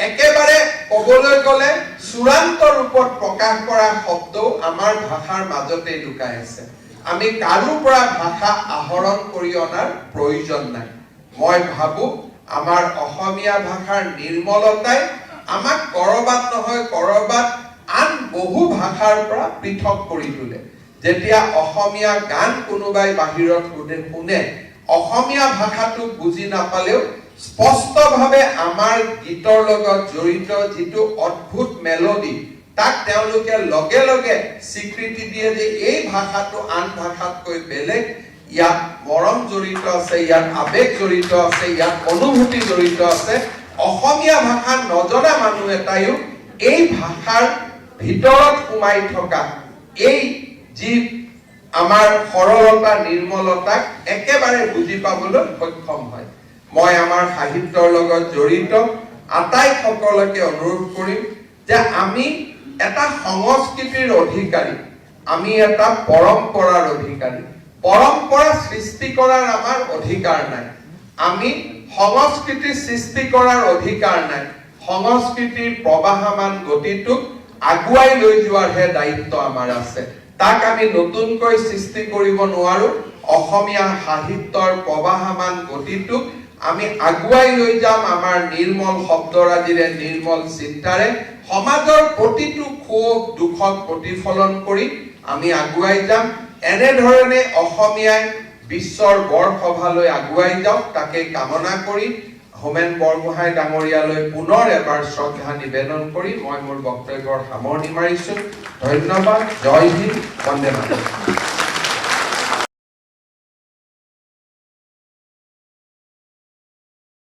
একেবাৰে ক'বলৈ গ'লে চূড়ান্ত ৰূপত প্ৰকাশ কৰা শব্দও আমাৰ ভাষাৰ মাজতে লুকাই আছে। আমি কাৰো পৰা ভাষা আহৰণ কৰি অনাৰ প্ৰয়োজন নাই। মই ভাবো আমাৰ অসমীয়া ভাষাৰ নিৰ্মলতাই আমাক কৰবাত নহয় কৰবাত আন বহু ভাষাৰ পৰা পৃথক কৰি তোলে। যেতিয়া অসমীয়া গান কোনোবাই বাহিৰত শুনে, অসমীয়া ভাষাটো বুজি নাপালেও স্পষ্টভাৱে আমাৰ গীতৰ লগত জড়িত যিটো অদ্ভুত মেলোডি, তাক তেওঁলোকে লগে লগে স্বীকৃতি দিয়ে যে এই ভাষাটো আন ভাষাতকৈ বেলেগ, ইয়াত মৰম জড়িত আছে, ইয়াত আবেগ জড়িত আছে, ইয়াত অনুভূতি জড়িত আছে। অসমীয়া ভাষা নজনা মানুহ এটাইও এই ভাষাৰ ভিতৰত সোমাই থকা এই যি আমাৰ সৰলতা নিৰ্মলতাক একেবাৰে বুজি পাবলৈ সক্ষম হয়। মই আমাৰ সাহিত্যৰ লগত জড়িত আটাইসকলকে অনুৰোধ কৰিম যে আমি এটা সংস্কৃতিৰ অধিকাৰী, আমি এটা পৰম্পৰাৰ অধিকাৰী। পৰম্পৰা সৃষ্টি কৰাৰ আমাৰ অধিকাৰ নাই, আমি সংস্কৃতি সৃষ্টি কৰাৰ অধিকাৰ নাই। সংস্কৃতিৰ প্ৰবাহমান গতিটোক আগুৱাই লৈ যোৱাৰহে দায়িত্ব আমাৰ আছে। তাক আমি নতুনকৈ সৃষ্টি কৰিব নোৱাৰো। অসমীয়া সাহিত্যৰ প্ৰবাহমান গতিটোক আমি আগুৱাই লৈ যাম আমাৰ নিৰ্মল শব্দৰাজিৰে, নিৰ্মল চিন্তাৰে। সমাজৰ প্ৰতিটো ক্ষোভ দুখক প্ৰতিফলন কৰি আমি আগুৱাই যাম। এনেধৰণে অসমীয়াই বিশ্বৰ বৰসভালৈ আগুৱাই যাওক, তাকে কামনা কৰি হোমেন বৰগোহাঁই ডাঙৰীয়ালৈ পুনৰ এবাৰ শ্ৰদ্ধা নিবেদন কৰি মই মোৰ বক্তব্যৰ সামৰণি মাৰিছো। ধন্যবাদ। জয় হিন্দ, বন্দে মাতৰম।